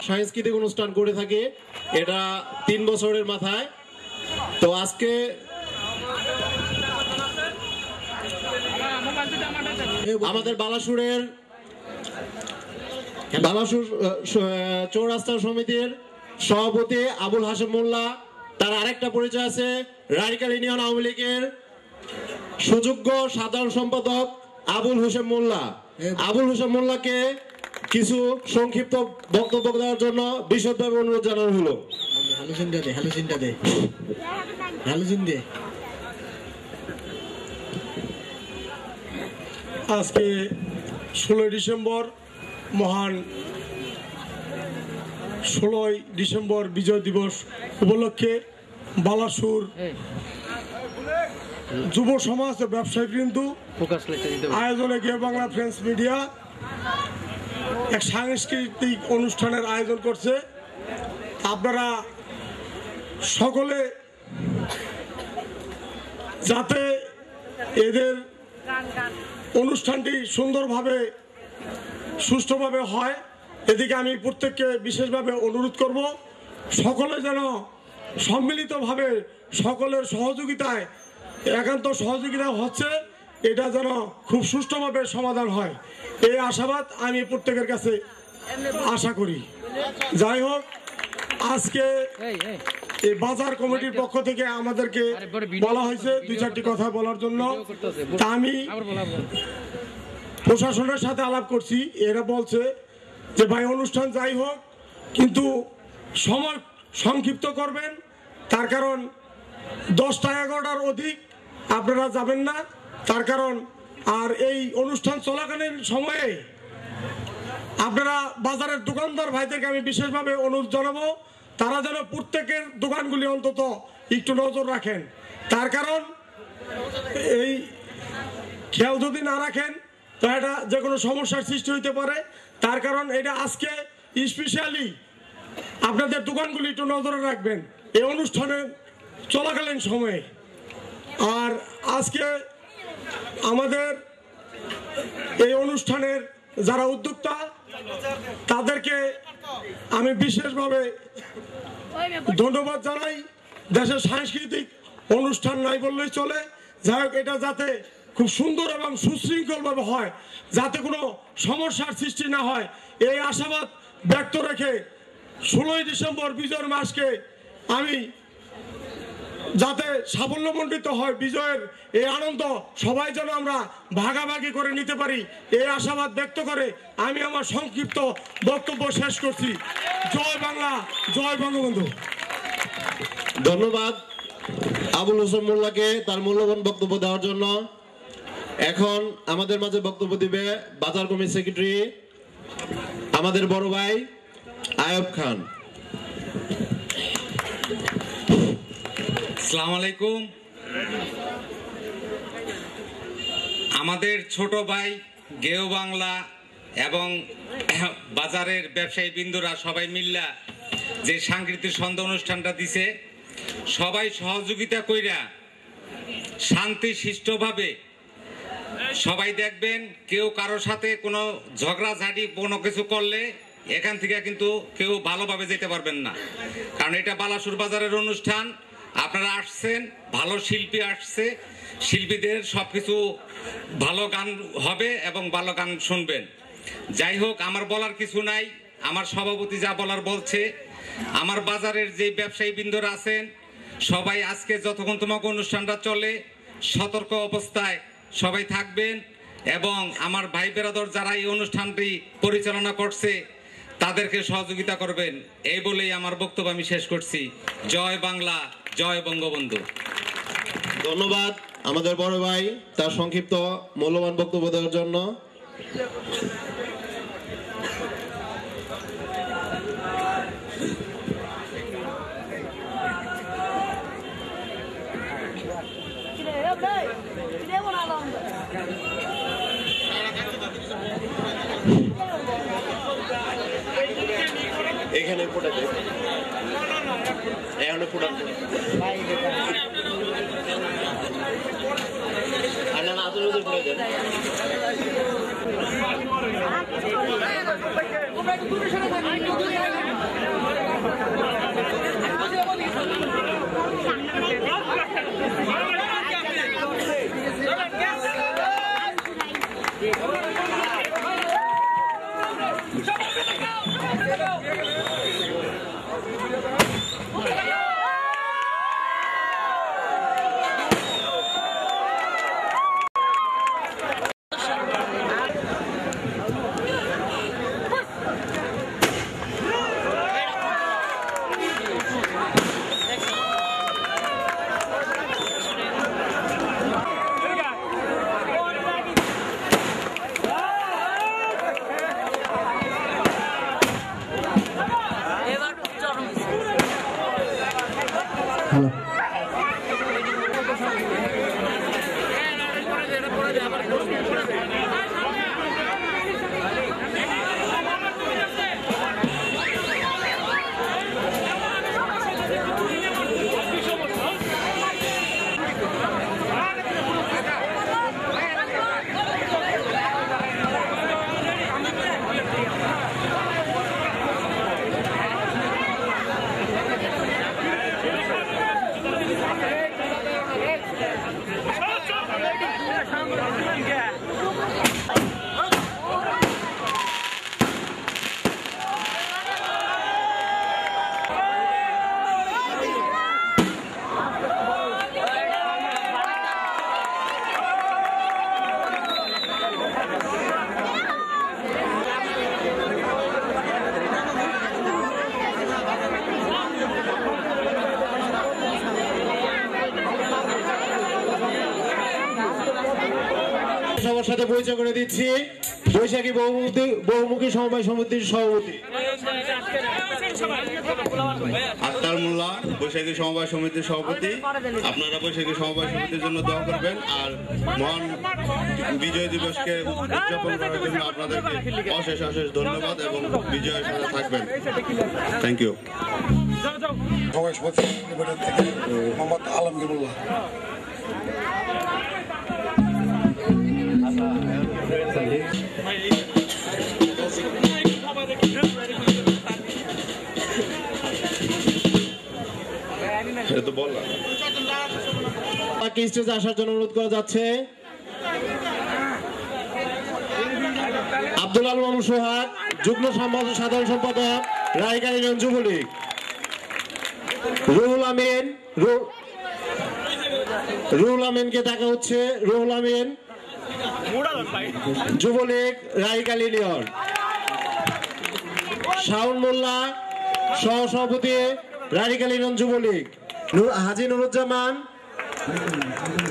সাংস্কৃতিক অনুষ্ঠান করে থাকে, এটা 3 বছরের মাথায়। তো আজকে আমাদের বালাসুর চৌরাস্তা সমিতির সভাপতি আবুল হাশেম মোল্লা, তার আরেকটা পরিচয় আছে রাডিক্যাল ইউনিয়ন আওয়ামী লীগের সুযোগ্য সাধারণ সম্পাদক আবুল হোসেন মোল্লা। আবুল হোসেন মোল্লাকে কিছু সংক্ষিপ্ত বক্তব্য দেওয়ার জন্য বিশদভাবে অনুরোধ জানানো হলো। আজকে 16 ডিসেম্বর মহান 16 ডিসেম্বর বিজয় দিবস উপলক্ষে বালাসুর যুব সমাজ ও ব্যবসায়ী কিন্তু আয়োজনে গিয়ে বাংলা ফ্রেন্ডস মিডিয়া এক সাংস্কৃতিক অনুষ্ঠানের আয়োজন করছে। আপনারা সকলে যাতে এদের অনুষ্ঠানটি সুন্দরভাবে সুষ্ঠুভাবে হয়, এদিকে আমি প্রত্যেককে বিশেষভাবে অনুরোধ করব, সকলে যেন সম্মিলিতভাবে সকলের সহযোগিতায়, একান্ত সহযোগিতা হচ্ছে, এটা যেন খুব সুষ্ঠুভাবে সমাধান হয়, এই আশাবাদ আমি প্রত্যেকের কাছে আশা করি। যাই হোক, আজকে এই বাজার কমিটির পক্ষ থেকে আমাদেরকে বলা হয়েছে 2-4টি কথা বলার জন্য। তা আমি প্রশাসনের সাথে আলাপ করছি, এরা বলছে যে ভাই অনুষ্ঠান যাই হোক কিন্তু সময় সংক্ষিপ্ত করবেন, তার কারণ 10টা 11টার অধিক আপনারা যাবেন না, তার কারণ আর এই অনুষ্ঠান চলাকালীন সময়ে আপনারা বাজারের দোকানদার ভাইদেরকে আমি বিশেষভাবে অনুরোধ জানাবো, তারা যেন প্রত্যেকের দোকানগুলি অন্তত একটু নজর রাখেন, তার কারণ এই খেয়াল যদি না রাখেন তো এটা যে কোনো সমস্যার সৃষ্টি হইতে পারে, তার কারণ এটা আজকে স্পেশালি আপনাদের দোকানগুলি একটু নজরে রাখবেন এই অনুষ্ঠানের চলাকালীন সময়ে। আর আজকে আমাদের এই অনুষ্ঠানের যারা উদ্যোক্তা তাদেরকে আমি বিশেষভাবে ধন্যবাদ জানাই। দেশের সাংস্কৃতিক অনুষ্ঠান নাই বললেই চলে, যাই হোক এটা যাতে খুব সুন্দর এবং সুশৃঙ্খলভাবে হয়, যাতে কোনো সমস্যার সৃষ্টি না হয়, এই আশাবাদ ব্যক্ত রেখে 16 ডিসেম্বর বিজয়ের মাসকে আমি যাতে সাফল্যমণ্ডিত হয়, বিজয়ের এই আনন্দ সবাই যেন আমরা ভাগাভাগি করে নিতে পারি, এই আশাবাদ ব্যক্ত করে আমি আমার সংক্ষিপ্ত বক্তব্য শেষ করছি। জয় বাংলা, জয় বঙ্গবন্ধু। ধন্যবাদ আবুল হোসেন মোল্লাকে তার মূল্যবান বক্তব্য দেওয়ার জন্য। এখন আমাদের মাঝে বক্তব্য দিবে বাজার কমিটির সেক্রেটারি আমাদের বড় ভাই আয়ব খান। আসসালামু আলাইকুম। আমাদের ছোট ভাই গেও বাংলা এবং বাজারের ব্যবসায়ী বিন্দুরা সবাই মিল্লা যে সাংস্কৃতিক সন্ধ্যা অনুষ্ঠানটা দিছে, সবাই সহযোগিতা কইরা শান্তি শিষ্টভাবে সবাই দেখবেন, কেউ কারোর সাথে কোনো ঝগড়াঝাটি কোনো কিছু করলে এখান থেকে কিন্তু কেউ ভালোভাবে যেতে পারবেন না, কারণ এটা বালাসুর বাজারের অনুষ্ঠান। আপনারা আসছেন, ভালো শিল্পী আসছে, শিল্পীদের সবকিছু ভালো গান হবে এবং ভালো গান শুনবেন। যাই হোক, আমার বলার কিছু নাই, আমার সভাপতি যা বলার বলছে। আমার বাজারের যে ব্যবসায়ী বৃন্দরা আছেন সবাই আজকে যতক্ষণ তোমাকে অনুষ্ঠানটা চলে সতর্ক অবস্থায় সবাই থাকবেন, এবং আমার ভাই বেরাদর যারা এই অনুষ্ঠানটি পরিচালনা করছে তাদেরকে সহযোগিতা করবেন। এই বলেই আমার বক্তব্য আমি শেষ করছি। জয় বাংলা, জয় বঙ্গবন্ধু। ধন্যবাদ আমাদের বড় ভাই তার সংক্ষিপ্ত মূল্যবান বক্তব্য দেওয়ার জন্য। এখানে ফোটাতে এখানে ফোটাতে না না আদর উদর করে দেন। সবার সাথে পরিচয় করে দিচ্ছি বৈশাখী বহুমুখী সমবায় সমিতির সভাপতি আক্তার মোল্লা, বৈশাখী সমবায় সমিতির সভাপতি। আপনারা বৈশাখী সমবায় সমিতির জন্য দোয়া করবেন, আর মহান বিজয় দিবসকে উদযাপন করার জন্য আপনাদেরকে অশেষ অশেষ ধন্যবাদ এবং বিজয়ের সাথে থাকবেন। Thank you. সবাই সমিতি থেকে মোহাম্মদ আলমগীর মোল্লা। স্টেজে আসার জন্য অনুরোধ করা যাচ্ছে। আব্দুল আল মামুন সোহাগ, যুগ্ম সাধারণ সম্পাদক, রায়গঞ্জ ইউনিয়ন যুবলীগ। রুহুল আমিনকে ডাকা হচ্ছে। রুহুল আমিন, যুবলীগ, রায়গঞ্জ ইউনিয়ন। শাওন মোল্লা, সহসভাপতি, রায়গঞ্জ ইউনিয়ন যুবলীগ। হাজী নুরুজ্জামান,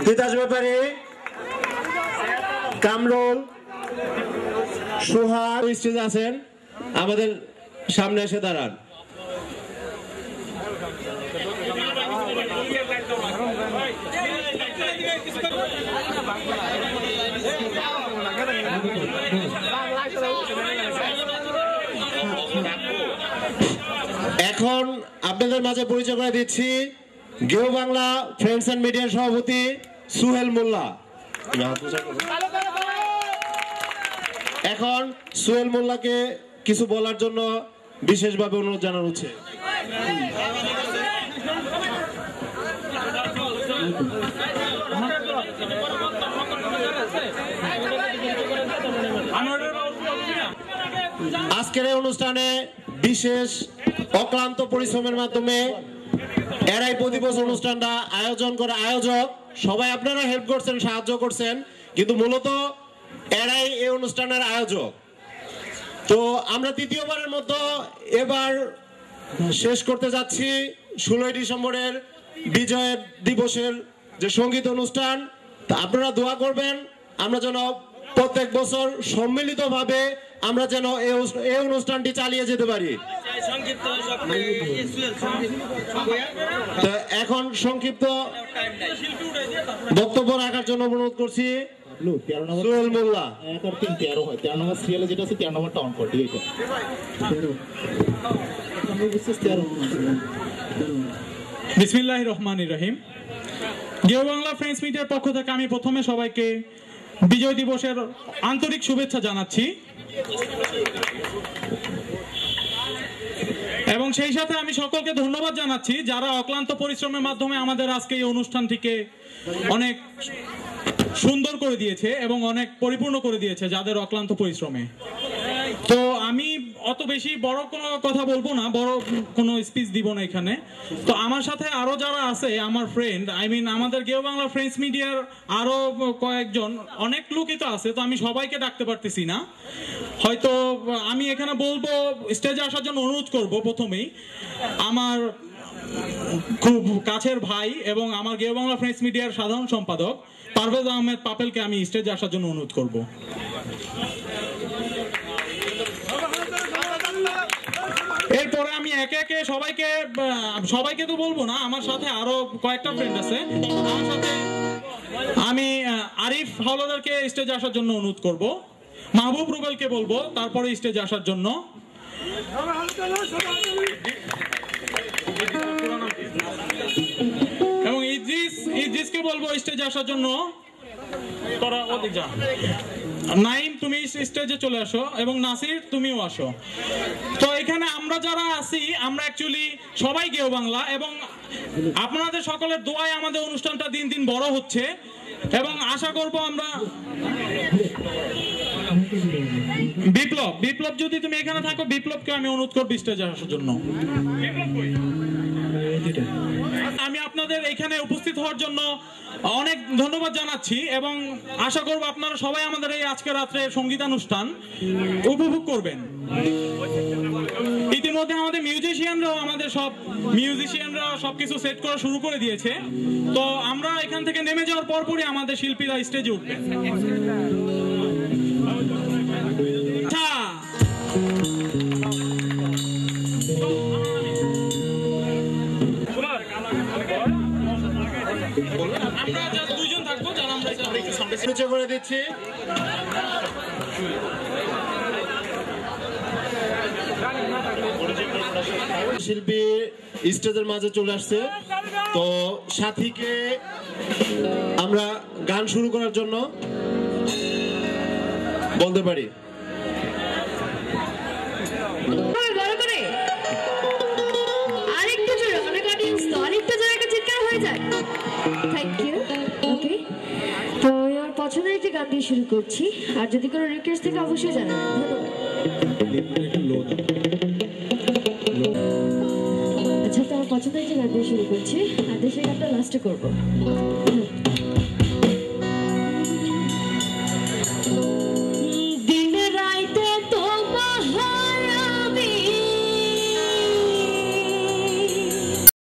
তিতাস ব্যাপারী, কামরুল, সোহাগ স্টেজে আছেন, আমাদের সামনে এসে দাঁড়ান। এখন আপনাদের মাঝে পরিচয় করে দিচ্ছি গেও বাংলা ফ্রেন্ডস এন্ড মিডিয়ার সভাপতি সুহেল মোল্লা। এখন সুহেল মোল্লাকে কিছু বলার জন্য বিশেষভাবে অনুরোধ জানানো হচ্ছে। আজকের এই অনুষ্ঠানে বিশেষ অক্লান্ত পরিশ্রমের মাধ্যমে এরাই প্রতি বছর অনুষ্ঠানটা আয়োজন করে আয়োজক সবাই আপনারা হেল্প করছেন, সাহায্য করছেন, কিন্তু মূলত এরাই এই অনুষ্ঠানের আয়োজক। তো আমরা তৃতীয়বারের মতো এবার শেষ করতে যাচ্ছি 16ই ডিসেম্বরের বিজয় দিবসের যে সঙ্গীত অনুষ্ঠান। তা আপনারা দোয়া করবেন আমরা যেন প্রত্যেক বছর সম্মিলিতভাবে আমরা যেন এই অনুষ্ঠানটি চালিয়ে যেতে পারি। এখন সংক্ষিপ্ত বক্তব্য রাখার জন্য অনুরোধ করছি সোহেল মোল্লা। 1 আর 3 13 হয়, 13 নম্বর সিরিয়ালে যেটা আছে 13 নম্বরটা অন করতে এইটা বিসমিল্লাহির রহমানির রহিম। গেও বাংলা ফ্রেন্ডস মিডিয়ার পক্ষ থেকে আমি প্রথমে সবাইকে বিজয় দিবসের আন্তরিক শুভেচ্ছা জানাচ্ছি এবং সেই সাথে আমি সকলকে ধন্যবাদ জানাচ্ছি যারা অক্লান্ত পরিশ্রমের মাধ্যমে আমাদের আজকে এই অনুষ্ঠানটিকে অনেক সুন্দর করে দিয়েছে এবং অনেক পরিপূর্ণ করে দিয়েছে যাদের অক্লান্ত পরিশ্রমে। তো আমি অত বেশি বড় কোনো কথা বলবো না, বড় কোনো স্পিচ দিব না এখানে। তো আমার সাথে আরো যারা আছে আমার ফ্রেন্ড, আমাদের গেও বাংলা ফ্রেন্ডস মিডিয়ার আরো কয়েকজন, অনেক লোকই তো আছে, তো আমি সবাইকে ডাকতে পারতেছি না। হয়তো আমি এখানে বলবো, স্টেজে আসার জন্য অনুরোধ করব প্রথমেই আমার খুব কাছের ভাই এবং আমার গেও বাংলা ফ্রেন্ডস মিডিয়ার সাধারণ সম্পাদক পারভেজ আহমেদ পাপেলকে আমি স্টেজে আসার জন্য অনুরোধ করব। এরপরে আমি একে একে সবাইকে তো বলবো না, আমার সাথে আরো কয়েকটা ফ্রেন্ড আছে, আমার সাথে আমি আরিফ হাওলাদারকে স্টেজে আসার জন্য অনুরোধ করব, মাহবুব রুবেলকে বলবো তারপরে স্টেজে আসার জন্য, এবং ইদ্রিসকে বলবো স্টেজে আসার জন্য। নাইম তুমি স্টেজে চলে আসো এবং নাসির তুমিও আসো। তো এখানে আমরা যারা আছি আমরা অ্যাকচুয়ালি সবাই গেও বাংলা এবং আপনাদের সকলের দোয়ায় আমাদের অনুষ্ঠানটা দিন দিন বড় হচ্ছে এবং আশা করব আমরা বিপ্লব যদি তুমি এখানে থাকো, বিপ্লবকে আমি অনুরোধ করব স্টেজে আসার জন্য। আমি আপনাদের এখানে উপস্থিত হওয়ার জন্য অনেক ধন্যবাদ জানাচ্ছি এবং আশা করব আপনারা সবাই আমাদের এই আজকে রাত্রে সঙ্গীতানুষ্ঠান উপভোগ করবেন। ইতিমধ্যে আমাদের মিউজিশিয়ানরা সবকিছু সেট করা শুরু করে দিয়েছে, তো আমরা এখান থেকে নেমে যাওয়ার পরপরই আমাদের শিল্পীরা স্টেজে উঠবেন। করে দিচ্ছি শিল্পী স্টেজের মাঝে চলে আসছে, তো সাথীকে আমরা গান শুরু করার জন্য বলতে পারি। আরেকটু জোরে, অনেক অডিয়েন্স তো, আরেকটু জোরে একটা চিৎকার হয়ে যায়। Thank you. ওকে, তো আমার পছন্দের একটি গান দিয়ে শুরু করছি, আর যদি কোনো রিকোয়েস্ট থেকে অবশ্যই জানাবেন। ধন্যবাদ। আচ্ছা, তো আমার পছন্দের একটি গান দিয়ে শুরু করছি, আর দেশের গানটা লাস্টে করবো।